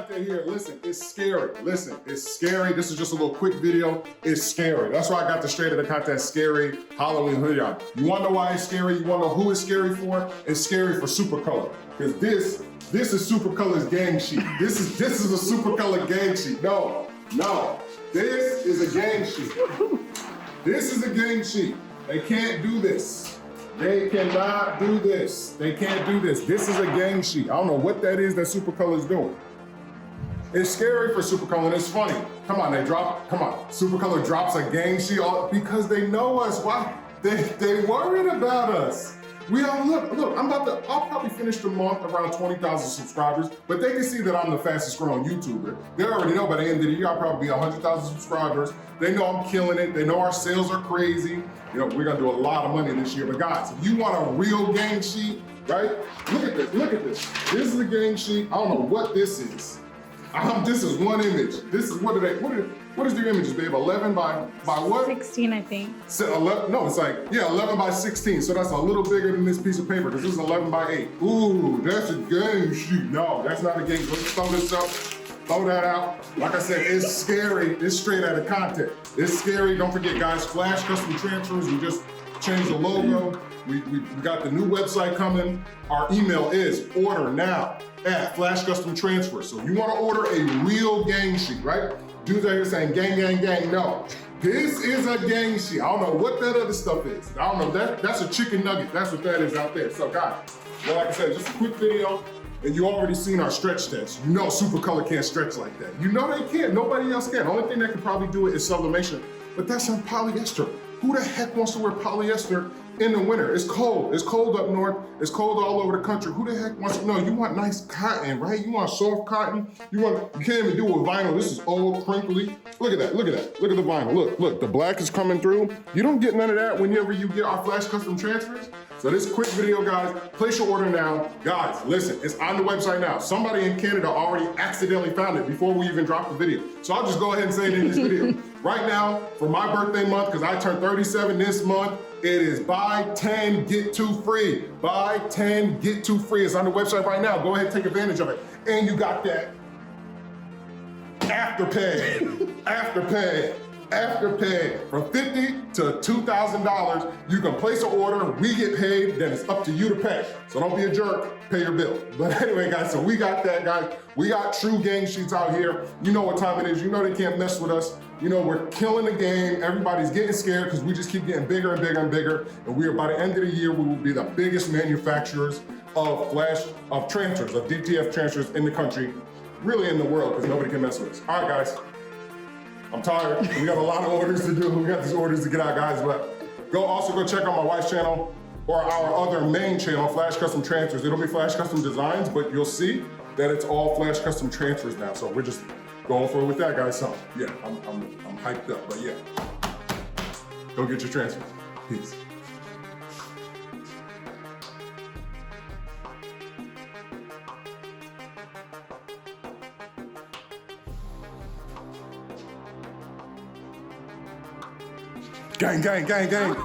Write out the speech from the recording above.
content here. Listen, it's scary. Listen, it's scary. This is just a little quick video. It's scary. That's why I got the straight of the content scary Halloween hoodie on. You wanna know why it's scary? You wanna know who it's scary for? It's scary for Supacolor. Because this is Supacolor's gang sheet. This is a Supacolor gang sheet. No. This is a gang sheet. This is a gang sheet. They can't do this. They cannot do this. They can't do this. This is a gang sheet. I don't know what that is that Supacolor's doing. It's scary for Supacolor, and it's funny. Come on, Supacolor drops a gang sheet because they know us. Why? They worried about us. We all look, I'll probably finish the month around 20,000 subscribers, but they can see that I'm the fastest growing YouTuber. They already know by the end of the year, I'll probably be 100,000 subscribers. They know I'm killing it. They know our sales are crazy. You know, we're gonna do a lot of money this year. But guys, if you want a real gang sheet, right? Look at this. This is a gang sheet. I don't know what this is. This is one image. This is, what is the images, babe? 11 by what? 16, I think. So 11, no, it's like, yeah, 11 by 16. So that's a little bigger than this piece of paper because this is 11 by 8. Ooh, that's a gang sheet. No, that's not a gang sheet. Let's throw this up, throw that out. Like I said, it's scary. It's straight out of content. It's scary. Don't forget, guys, Flash Custom Transfers. We just changed the logo. We got the new website coming. Our email is order now at Flash Custom Transfers. So you want to order a real gang sheet, right? Dudes out here saying gang, gang, gang. No, this is a gang sheet. I don't know what that other stuff is. I don't know, that's a chicken nugget. That's what that is out there. So guys, well, like I said, just a quick video, and you already seen our stretch test. You know Supacolor can't stretch like that. You know they can't, nobody else can. The only thing that can probably do it is sublimation, but that's on polyester. Who the heck wants to wear polyester in the winter? It's cold. It's cold up north. It's cold all over the country. Who the heck wants to? No, you want nice cotton, right? You want soft cotton. You can't even do it with vinyl. This is old, crinkly. Look at that. Look at the vinyl. Look, the black is coming through. You don't get none of that whenever you get our Flash Custom Transfers. So this quick video, guys, place your order now. Guys, listen, it's on the website now. Somebody in Canada already accidentally found it before we even dropped the video. So I'll just go ahead and say it in this video. Right now, for my birthday month, because I turned 37 this month, it is buy 10, get 2 free. Buy 10, get 2 free. It's on the website right now. Go ahead and take advantage of it. And you got that afterpay from $50 to $2,000. You can place an order, we get paid, then it's up to you to pay. So don't be a jerk, pay your bill. But anyway, guys, so we got that, guys. We got true gang sheets out here. You know what time it is. You know they can't mess with us. You know, we're killing the game. Everybody's getting scared because we just keep getting bigger and bigger and bigger. And by the end of the year, we will be the biggest manufacturers of transfers, of DTF transfers in the country, really in the world, because nobody can mess with us. All right, guys. I'm tired. We got a lot of orders to do. We got these orders to get out, guys. But also go check out my wife's channel or our other main channel, Flash Custom Transfers. It'll be Flash Custom Designs, but you'll see that it's all Flash Custom Transfers now. So we're just going for it with that, guys. So yeah, I'm hyped up. But yeah, go get your transfers. Peace. Gang, gang, gang, gang.